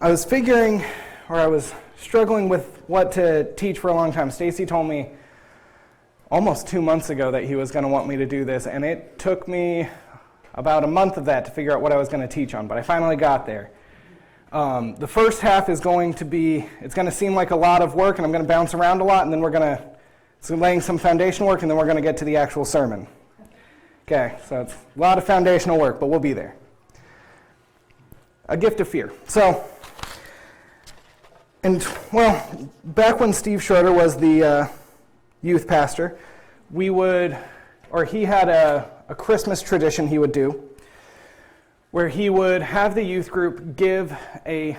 I was figuring, or I was struggling with what to teach for a long time. Stacy told me almost 2 months ago that he was going to want me to do this, and it took me about a month of that to figure out what I was going to teach on, but I finally got there. The first half is going to be, it's going to seem like a lot of work, and I'm going to bounce around a lot, and then we're going to, so laying some foundation work, and then we're going to get to the actual sermon. Okay, so it's a lot of foundational work, but we'll be there. A gift of fear. So, back when Steve Schroeder was the youth pastor, he had a Christmas tradition he would do, where he would have the youth group give a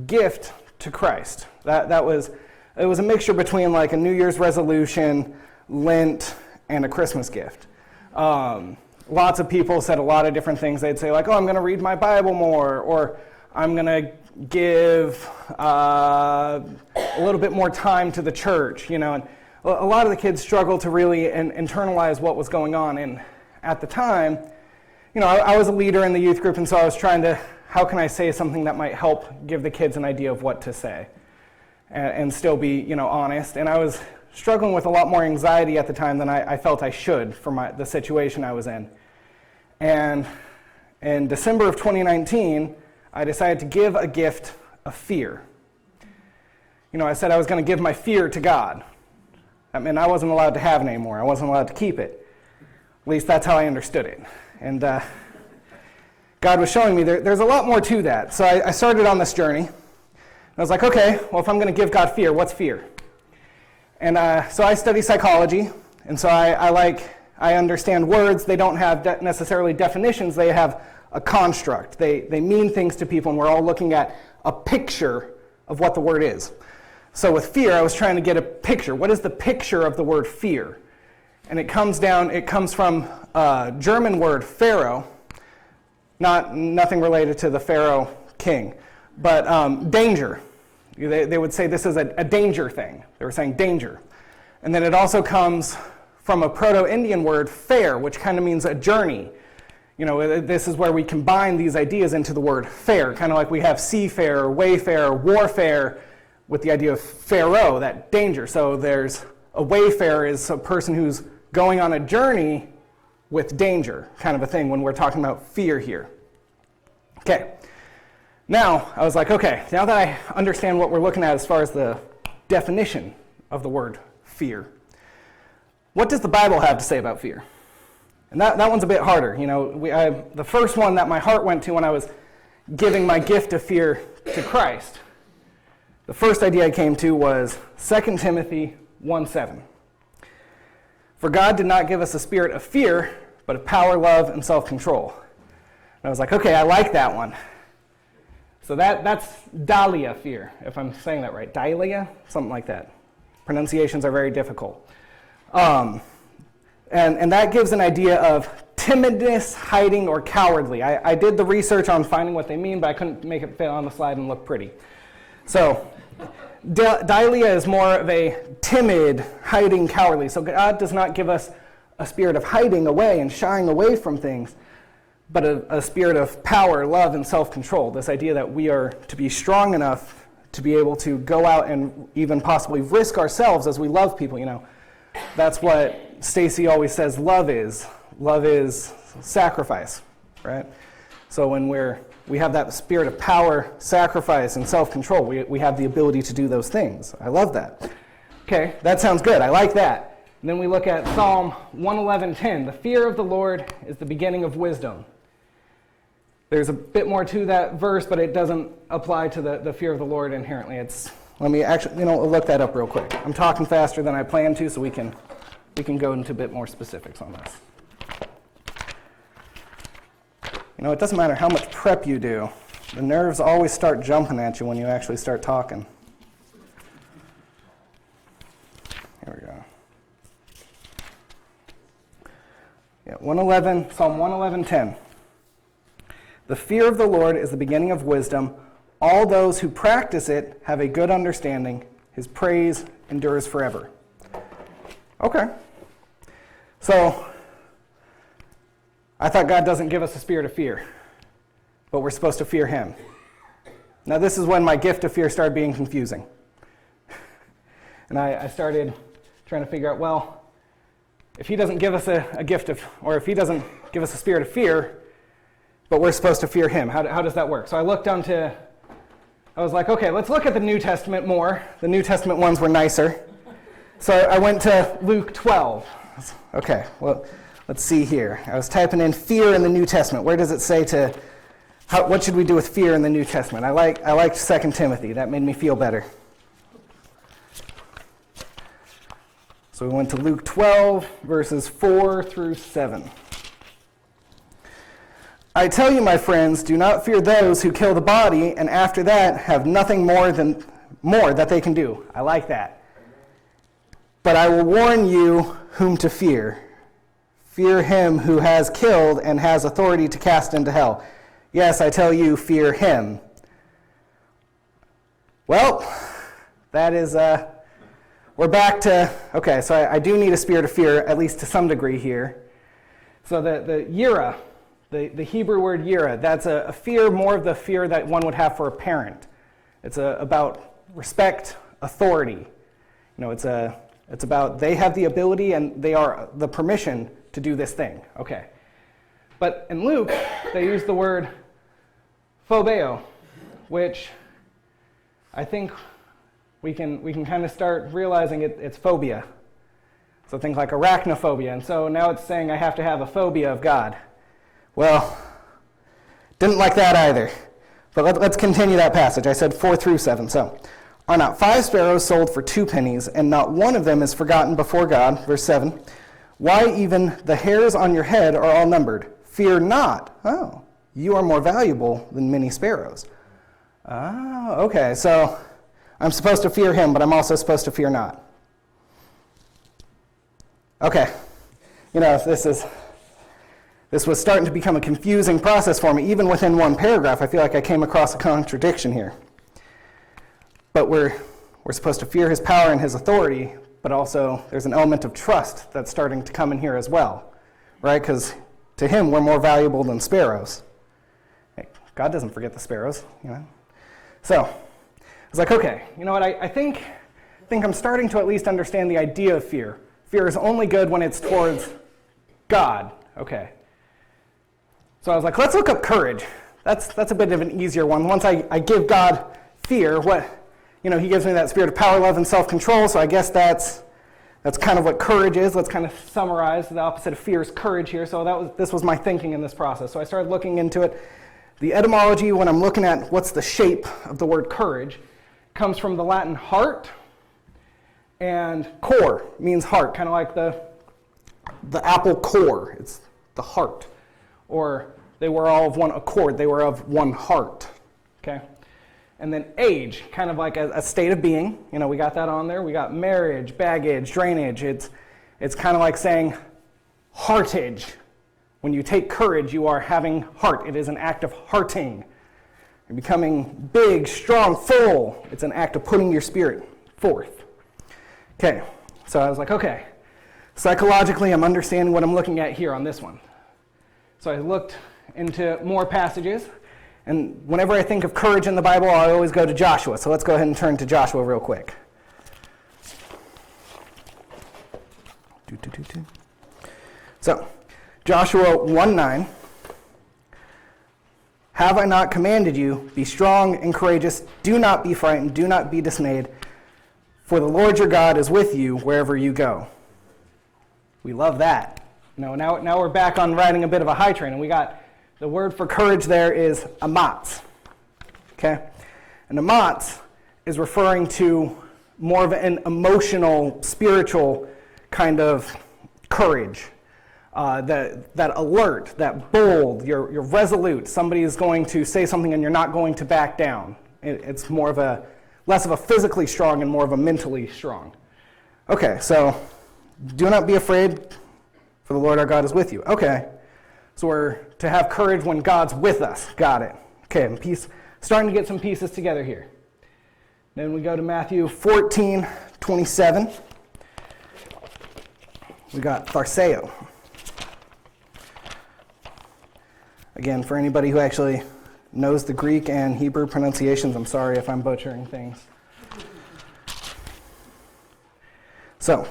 gift to Christ. It was a mixture between like a New Year's resolution, Lent, and a Christmas gift. Lots of people said a lot of different things. They'd say like, oh, I'm going to read my Bible more, or I'm going to give a little bit more time to the church, And a lot of the kids struggled to really internalize what was going on. And at the time, I was a leader in the youth group, and so I was trying to, how can I say something that might help give the kids an idea of what to say and still be, honest. And I was struggling with a lot more anxiety at the time than I felt I should for the situation I was in. And in December of 2019, I decided to give a gift of fear. I said I was going to give my fear to God. I mean, I wasn't allowed to have it anymore. I wasn't allowed to keep it. At least that's how I understood it. And God was showing me there's a lot more to that. So I started on this journey. And I was like, okay, well, if I'm going to give God fear, what's fear? And so I study psychology. And so I understand words. They don't have necessarily definitions. They have a construct. They mean things to people, and we're all looking at a picture of what the word is. So with fear, I was trying to get a picture. What is the picture of the word fear? And it comes from a German word, Pharaoh, nothing related to the Pharaoh king, but danger. They would say this is a danger thing. They were saying danger. And then it also comes from a Proto-Indian word, fair, which kind of means a journey. This is where we combine these ideas into the word fair, kind of like we have seafarer, wayfarer, warfare, with the idea of Pharaoh, that danger. So there's a wayfarer is a person who's going on a journey with danger, kind of a thing when we're talking about fear here. Okay. Now, I was like, okay, now that I understand what we're looking at as far as the definition of the word fear, what does the Bible have to say about fear? And that one's a bit harder. The first one that my heart went to when I was giving my gift of fear to Christ, the first idea I came to was 2 Timothy 1:7. For God did not give us a spirit of fear, but of power, love, and self-control. And I was like, okay, I like that one. So that's Dahlia fear, if I'm saying that right. Dahlia? Something like that. Pronunciations are very difficult. And that gives an idea of timidness, hiding, or cowardly. I did the research on finding what they mean, but I couldn't make it fit on the slide and look pretty. So Dahlia is more of a timid, hiding, cowardly. So God does not give us a spirit of hiding away and shying away from things, but a spirit of power, love, and self-control. This idea that we are to be strong enough to be able to go out and even possibly risk ourselves as we love people. That's what Stacy always says love is. Love is sacrifice, right? So when we have that spirit of power, sacrifice, and self-control, we have the ability to do those things. I love that. Okay, that sounds good. I like that. And then we look at Psalm 111:10. The fear of the Lord is the beginning of wisdom. There's a bit more to that verse, but it doesn't apply to the fear of the Lord inherently. Let me actually, look that up real quick. I'm talking faster than I planned to, so we can go into a bit more specifics on this. It doesn't matter how much prep you do. The nerves always start jumping at you when you actually start talking. Here we go. Yeah, Psalm 111:10. The fear of the Lord is the beginning of wisdom. All those who practice it have a good understanding. His praise endures forever. Okay. So, I thought God doesn't give us a spirit of fear, but we're supposed to fear him. Now this is when my gift of fear started being confusing. And I started trying to figure out, well, if he doesn't give us a gift of, or if he doesn't give us a spirit of fear, but we're supposed to fear him, how does that work? So I looked onto, I was like, okay, let's look at the New Testament more. The New Testament ones were nicer. So I went to Luke 12. Okay, well, let's see here. I was typing in fear in the New Testament. Where does it say what should we do with fear in the New Testament? I liked 2 Timothy. That made me feel better. So we went to Luke 12, verses 4 through 7. I tell you, my friends, do not fear those who kill the body, and after that have nothing more that they can do. I like that. But I will warn you whom to fear. Fear him who has killed and has authority to cast into hell. Yes, I tell you, fear him. Well, that is, we're back to, okay, so I do need a spirit of fear, at least to some degree here. So the yira, the Hebrew word yira, that's a fear, more of the fear that one would have for a parent. It's about respect, authority. It's about they have the ability and they are the permission to do this thing. Okay. But in Luke, they use the word phobeo, which I think we can kind of start realizing it's phobia. So things like arachnophobia. And so now it's saying I have to have a phobia of God. Well, didn't like that either. But let's continue that passage. I said 4 through 7. So, are not 5 sparrows sold for 2 pennies, and not one of them is forgotten before God? Verse 7. Why even the hairs on your head are all numbered. Fear not. Oh, you are more valuable than many sparrows. Oh, okay. So I'm supposed to fear him, but I'm also supposed to fear not. Okay. This was starting to become a confusing process for me. Even within one paragraph, I feel like I came across a contradiction here. But we're supposed to fear his power and his authority, but also there's an element of trust that's starting to come in here as well, right? Because to him, we're more valuable than sparrows. Hey, God doesn't forget the sparrows, So I was like, okay, you know what? I think I'm starting to at least understand the idea of fear. Fear is only good when it's towards God. Okay. So I was like, let's look up courage. That's a bit of an easier one. Once I give God fear, he gives me that spirit of power, love, and self-control, so I guess that's kind of what courage is. Let's kind of summarize. The opposite of fear is courage here. So this was my thinking in this process. So I started looking into it. The etymology, when I'm looking at what's the shape of the word courage, comes from the Latin heart, and core means heart, kind of like the apple core. It's the heart. Or they were all of one accord. They were of one heart. Okay? And then age, kind of like a state of being. We got that on there. We got marriage, baggage, drainage. It's kind of like saying heartage. When you take courage, you are having heart. It is an act of hearting. You're becoming big, strong, full. It's an act of putting your spirit forth. Okay, so I was like, okay. Psychologically, I'm understanding what I'm looking at here on this one. So I looked into more passages. And whenever I think of courage in the Bible, I always go to Joshua. So let's go ahead and turn to Joshua real quick. So, Joshua 1:9. Have I not commanded you, be strong and courageous, do not be frightened, do not be dismayed, for the Lord your God is with you wherever you go. We love that. Now we're back on riding a bit of a high train, and we got the word for courage there is amatz. Okay? And amatz is referring to more of an emotional, spiritual kind of courage. That alert, that bold, you're resolute. Somebody is going to say something and you're not going to back down. It's more of less of a physically strong and more of a mentally strong. Okay, so do not be afraid, for the Lord our God is with you. Okay, so we're to have courage when God's with us. Got it. Okay, starting to get some pieces together here. Then we go to Matthew 14:27. We got tharseo. Again, for anybody who actually knows the Greek and Hebrew pronunciations. I'm sorry if I'm butchering things. So,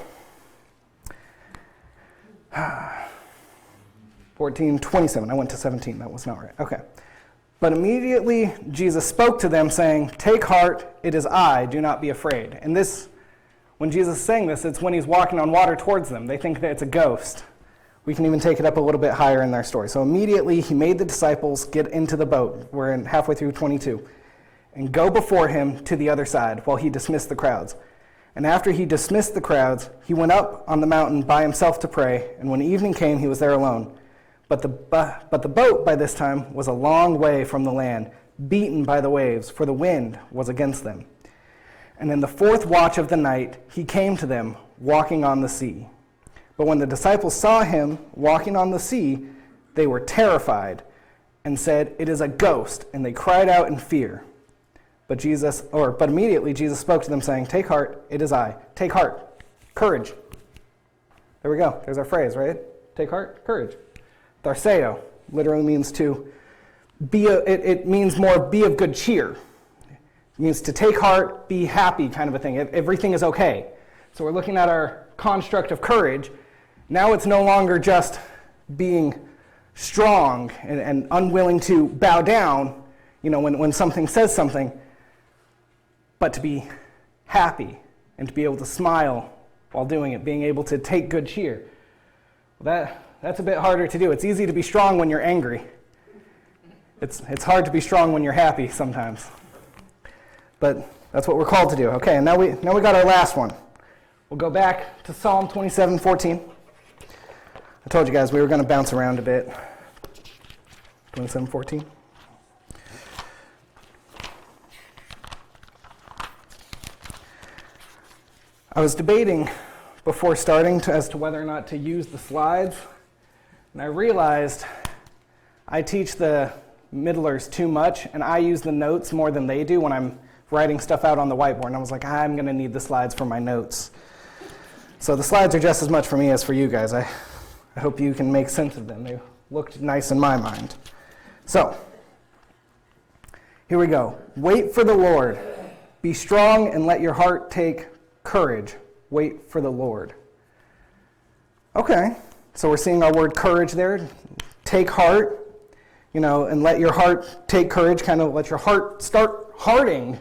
14:27. I went to 17. That was not right. Okay. But immediately Jesus spoke to them, saying, "Take heart, it is I, do not be afraid." And this, when Jesus is saying this, it's when he's walking on water towards them. They think that it's a ghost. We can even take it up a little bit higher in their story. So immediately he made the disciples get into the boat. We're halfway through 22. And go before him to the other side while he dismissed the crowds. And after he dismissed the crowds, he went up on the mountain by himself to pray. And when evening came, he was there alone. But the boat by this time was a long way from the land, beaten by the waves, for the wind was against them. And in the fourth watch of the night, he came to them, walking on the sea. But when the disciples saw him walking on the sea, they were terrified and said, "It is a ghost," and they cried out in fear. But immediately Jesus spoke to them, saying, "Take heart, it is I. Take heart, courage." There we go. There's our phrase, right? Take heart, courage. Tharseo literally means to be. It means more be of good cheer. It means to take heart, be happy, kind of a thing. Everything is okay. So we're looking at our construct of courage. Now it's no longer just being strong and unwilling to bow down, when something says something, but to be happy and to be able to smile while doing it, being able to take good cheer. Well, that's a bit harder to do. It's easy to be strong when you're angry. It's hard to be strong when you're happy sometimes. But that's what we're called to do. Okay, and now we got our last one. We'll go back to Psalm 27:14. I told you guys we were going to bounce around a bit. 27:14. I was debating before starting as to whether or not to use the slides, and I realized I teach the middlers too much, and I use the notes more than they do when I'm writing stuff out on the whiteboard. And I was like, I'm going to need the slides for my notes. So the slides are just as much for me as for you guys. I hope you can make sense of them. They looked nice in my mind. So, here we go. Wait for the Lord. Be strong and let your heart take courage. Wait for the Lord. Okay, so we're seeing our word courage there. Take heart, and let your heart take courage, kind of let your heart start hearting.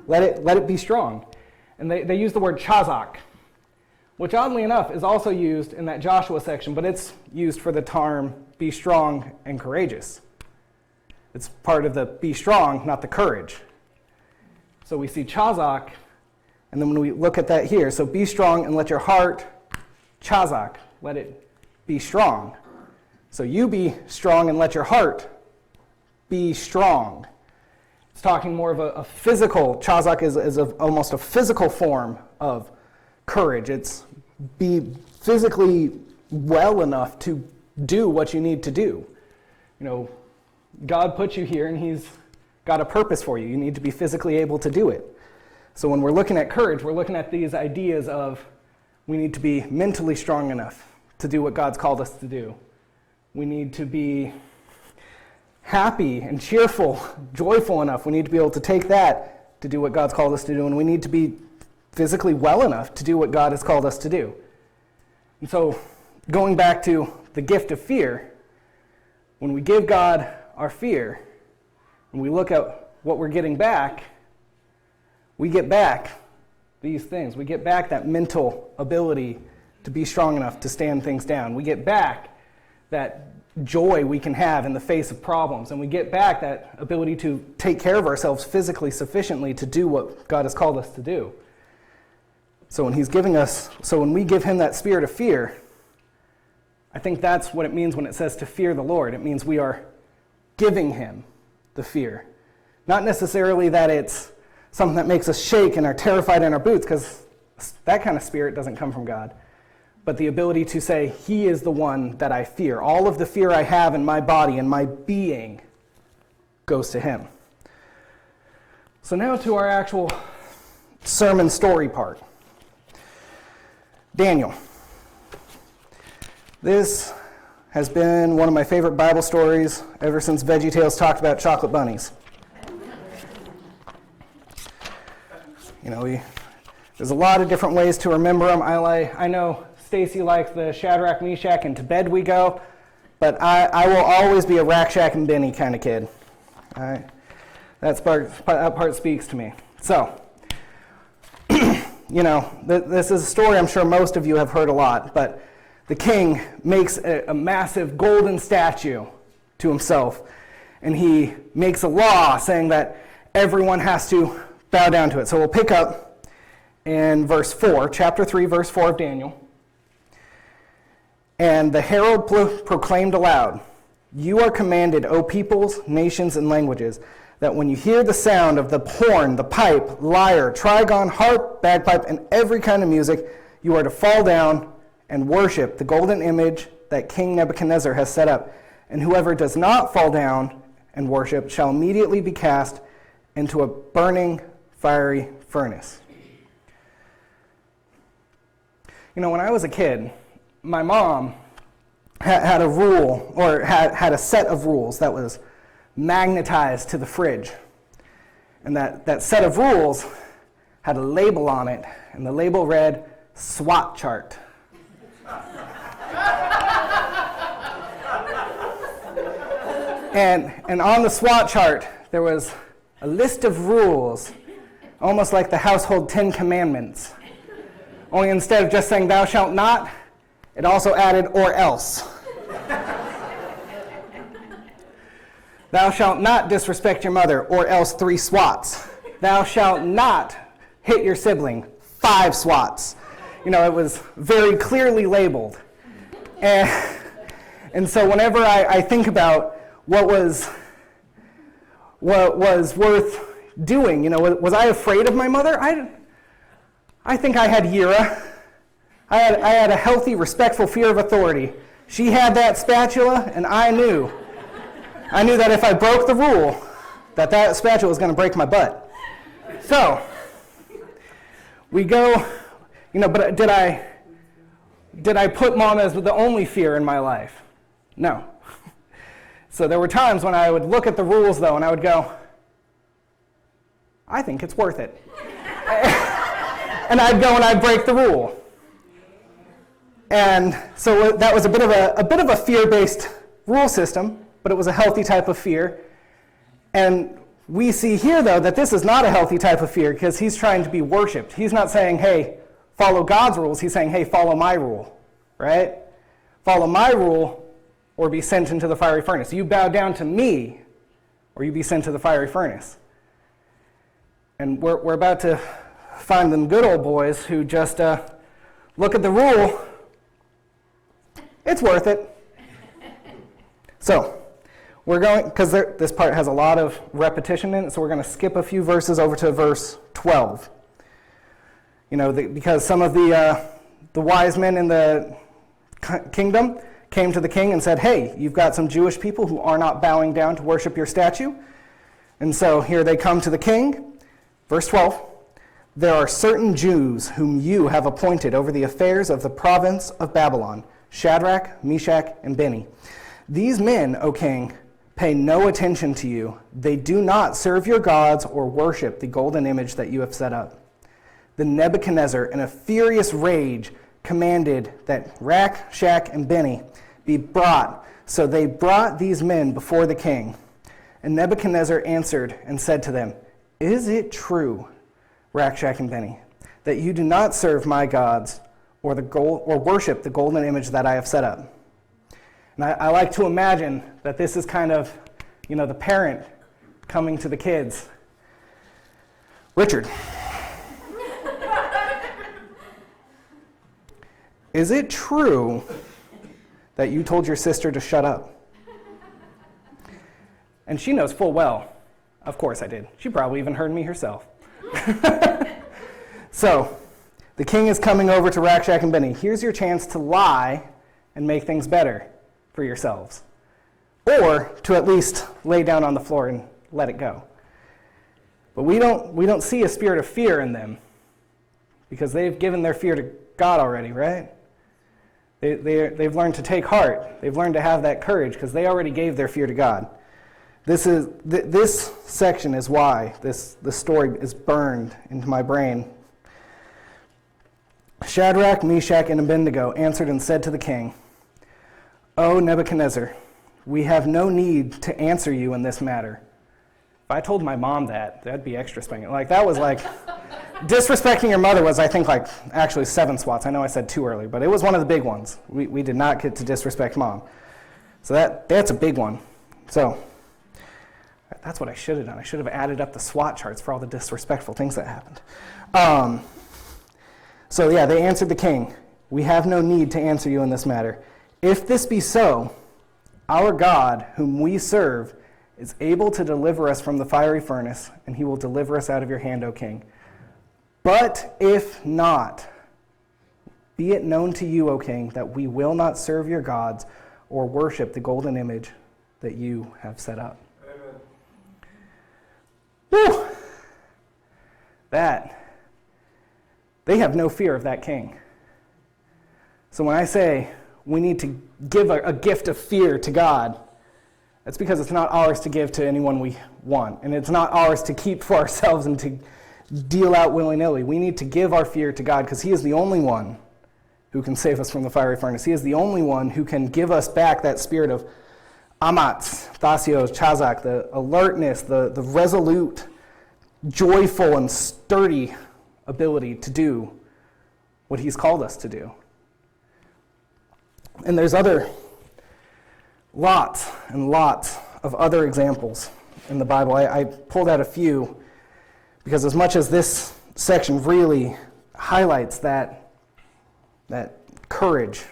let it be strong. And they use the word chazak, which oddly enough is also used in that Joshua section, but it's used for the term be strong and courageous. It's part of the be strong, not the courage. So we see chazak, and then when we look at that here, so be strong and let your heart chazak, let it be strong. So you be strong and let your heart be strong. It's talking more of a physical, chazak is almost a physical form of courage. It's be physically well enough to do what you need to do. God put you here and he's got a purpose for you. You need to be physically able to do it. So when we're looking at courage, we're looking at these ideas of we need to be mentally strong enough to do what God's called us to do. We need to be happy and cheerful, joyful enough. We need to be able to take that to do what God's called us to do, and we need to be physically well enough to do what God has called us to do. And so going back to the gift of fear, when we give God our fear, and we look at what we're getting back, we get back these things. We get back that mental ability to be strong enough to stand things down. We get back that joy we can have in the face of problems, and we get back that ability to take care of ourselves physically sufficiently to do what God has called us to do. So when we give him that spirit of fear, I think that's what it means when it says to fear the Lord. It means we are giving him the fear. Not necessarily that it's something that makes us shake and are terrified in our boots, because that kind of spirit doesn't come from God. But the ability to say, he is the one that I fear. All of the fear I have in my body and my being goes to him. So now to our actual sermon story part. Daniel. This has been one of my favorite Bible stories ever since VeggieTales talked about chocolate bunnies. There's a lot of different ways to remember them. I know Stacy likes the Shadrach, Meshach, and to bed we go, but I will always be a Rack, Shack, and Benny kind of kid. All right? That part speaks to me. So, this is a story I'm sure most of you have heard a lot, but the king makes a massive golden statue to himself, and he makes a law saying that everyone has to bow down to it. So we'll pick up in verse 4, chapter 3, verse 4 of Daniel. And the herald proclaimed aloud, "You are commanded, O peoples, nations, and languages, that when you hear the sound of the horn, the pipe, lyre, trigon, harp, bagpipe, and every kind of music, you are to fall down and worship the golden image that King Nebuchadnezzar has set up. And whoever does not fall down and worship shall immediately be cast into a burning, fiery furnace." When I was a kid, my mom had a rule, or had a set of rules that was magnetized to the fridge. And that set of rules had a label on it, and the label read, SWAT chart. And on the SWAT chart, there was a list of rules, almost like the household 10 commandments. Only instead of just saying, "Thou shalt not," it also added, "or else." "Thou shalt not disrespect your mother, or else 3 swats. Thou shalt not hit your sibling, 5 swats. It was very clearly labeled. And so whenever I think about what was worth doing, was I afraid of my mother? I think I had Yira. I had a healthy, respectful fear of authority. She had that spatula, and I knew that if I broke the rule, that spatula was going to break my butt. So, we go, but did I put mom as the only fear in my life? No. So there were times when I would look at the rules, though, and I would go, I think it's worth it. And I'd go and I'd break the rule. And so that was a bit of a fear-based rule system, but it was a healthy type of fear. And we see here, though, that this is not a healthy type of fear because he's trying to be worshipped. He's not saying, hey, follow God's rules. He's saying, hey, follow my rule, right? Follow my rule or be sent into the fiery furnace. You bow down to me or you be sent to the fiery furnace. And we're about to find them good old boys who just look at the rule. It's worth it. So, we're going, because this part has a lot of repetition in it, so we're going to skip a few verses over to verse 12. Because some of the wise men in the kingdom came to the king and said, hey, you've got some Jewish people who are not bowing down to worship your statue. And so here they come to the king. Verse 12. There are certain Jews whom you have appointed over the affairs of the province of Babylon, Shadrach, Meshach, and Benny. These men, O king, pay no attention to you. They do not serve your gods or worship the golden image that you have set up. Then Nebuchadnezzar, in a furious rage, commanded that Rack, Shack, and Benny be brought. So they brought these men before the king. And Nebuchadnezzar answered and said to them, Is it true, Rack, Shack, and Benny, that you do not serve my gods or worship the golden image that I have set up? And I like to imagine that this is kind of, the parent coming to the kids. Richard, is it true that you told your sister to shut up? And she knows full well, of course I did. She probably even heard me herself. So, the king is coming over to Rack, Shack, and Benny. Here's your chance to lie and make things better for yourselves. Or to at least lay down on the floor and let it go. But we don't see a spirit of fear in them because they've given their fear to God already, right? They've learned to take heart. They've learned to have that courage because they already gave their fear to God. This section is why this story is burned into my brain. Shadrach, Meshach, and Abednego answered and said to the king, "O Nebuchadnezzar, we have no need to answer you in this matter." If I told my mom that'd be extra spanking. That was disrespecting your mother was, I think, actually 7 swats. I know I said too early, but it was one of the big ones. We did not get to disrespect mom. So that's a big one. So that's what I should have done. I should have added up the SWAT charts for all the disrespectful things that happened. They answered the king, "We have no need to answer you in this matter. If this be so, our God, whom we serve, is able to deliver us from the fiery furnace, and he will deliver us out of your hand, O king. But if not, be it known to you, O king, that we will not serve your gods or worship the golden image that you have set up." Amen. Woo! They have no fear of that king. So when I say we need to give a gift of fear to God, that's because it's not ours to give to anyone we want, and it's not ours to keep for ourselves and to deal out willy-nilly. We need to give our fear to God because he is the only one who can save us from the fiery furnace. He is the only one who can give us back that spirit of amatz, thasios, chazak, the alertness, the resolute, joyful, and sturdy ability to do what he's called us to do. And there's lots and lots of other examples in the Bible. I pulled out a few because as much as this section really highlights that courage,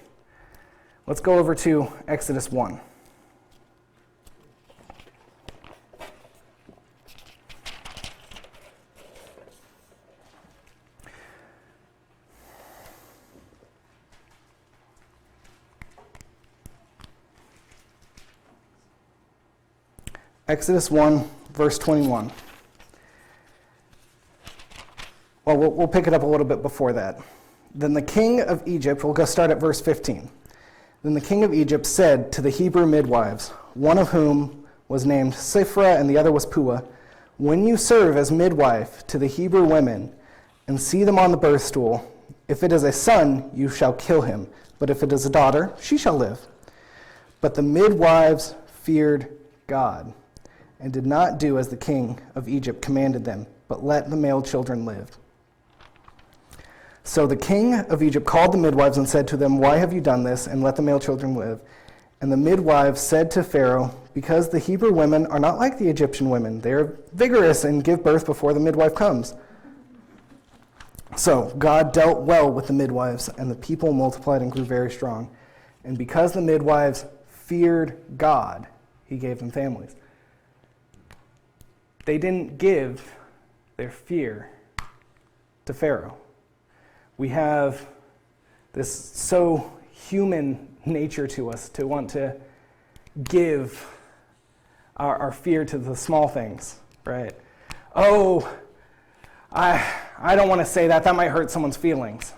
let's go over to Exodus 1. Exodus 1, verse 21. Well, we'll pick it up a little bit before that. Then the king of Egypt, we'll go start at verse 15. Then the king of Egypt said to the Hebrew midwives, one of whom was named Sifra and the other was Puah, "When you serve as midwife to the Hebrew women and see them on the birth stool, if it is a son, you shall kill him, but if it is a daughter, she shall live." But the midwives feared God and did not do as the king of Egypt commanded them, but let the male children live. So the king of Egypt called the midwives and said to them, "Why have you done this, and let the male children live?" And the midwives said to Pharaoh, "Because the Hebrew women are not like the Egyptian women. They are vigorous and give birth before the midwife comes." So God dealt well with the midwives, and the people multiplied and grew very strong. And because the midwives feared God, he gave them families. They didn't give their fear to Pharaoh. We have this so human nature to us to want to give our fear to the small things, right? Oh, I don't want to say that. That might hurt someone's feelings.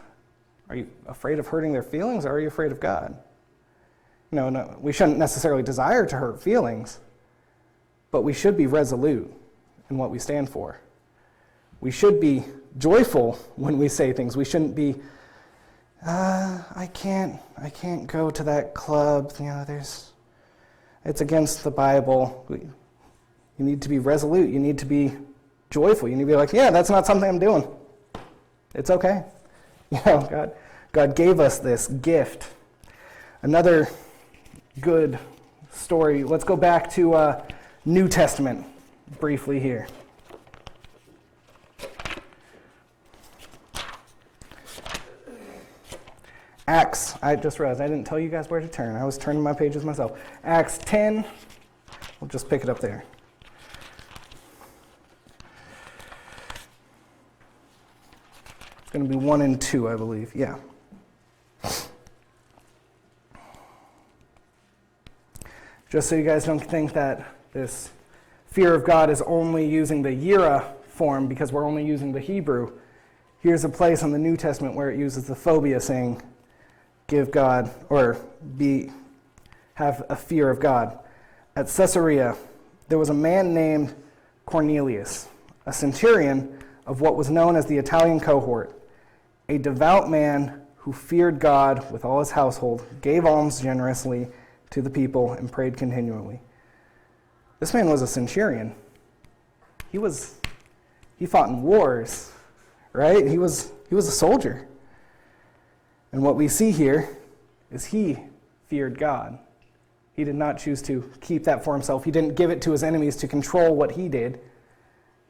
Are you afraid of hurting their feelings, or are you afraid of God? No, we shouldn't necessarily desire to hurt feelings, but we should be resolute in what we stand for. We should be joyful when we say things. We shouldn't be, I can't go to that club. It's against the Bible. You need to be resolute. You need to be joyful. You need to be like, yeah, that's not something I'm doing. It's okay. God gave us this gift. Another good story. Let's go back to New Testament briefly here. Acts, I just realized I didn't tell you guys where to turn. I was turning my pages myself. Acts 10, we'll just pick it up there. It's going to be 1 and 2, I believe. Yeah. Just so you guys don't think that this fear of God is only using the yira form because we're only using the Hebrew. Here's a place in the New Testament where it uses the phobia, saying, give God or have a fear of God. At Caesarea, there was a man named Cornelius, a centurion of what was known as the Italian cohort, a devout man who feared God with all his household, gave alms generously to the people, and prayed continually. This man was a centurion. He fought in wars, right? He was a soldier. And what we see here is he feared God. He did not choose to keep that for himself. He didn't give it to his enemies to control what he did.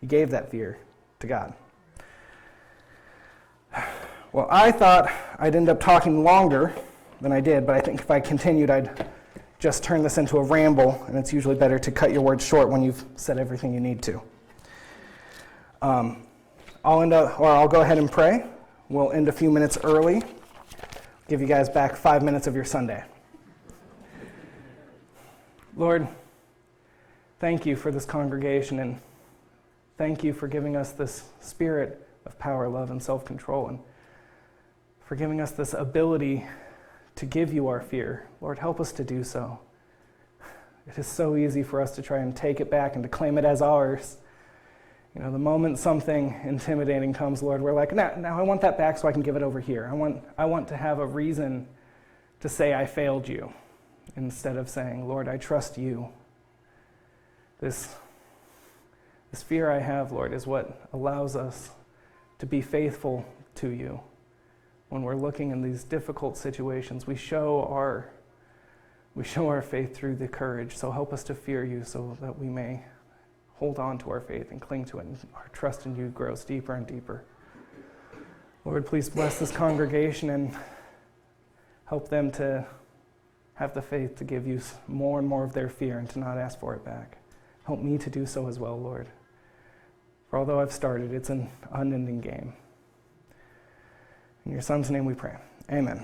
He gave that fear to God. Well, I thought I'd end up talking longer than I did, but I think if I continued, I'd just turn this into a ramble, and it's usually better to cut your words short when you've said everything you need to. I'll go ahead and pray. We'll end a few minutes early. Give you guys back 5 minutes of your Sunday. Lord, thank you for this congregation, and thank you for giving us this spirit of power, love, and self-control, and for giving us this ability to give you our fear. Lord, help us to do so. It is so easy for us to try and take it back and to claim it as ours. You know, the moment something intimidating comes, Lord, we're like, now I want that back so I can give it over here. I want to have a reason to say I failed you, instead of saying, Lord, I trust you. This fear I have, Lord, is what allows us to be faithful to you. When we're looking in these difficult situations, we show our faith through the courage. So help us to fear you so that we may hold on to our faith and cling to it, and our trust in you grows deeper and deeper. Lord, please bless this congregation and help them to have the faith to give you more and more of their fear and to not ask for it back. Help me to do so as well, Lord. For although I've started, it's an unending game. In your Son's name we pray. Amen.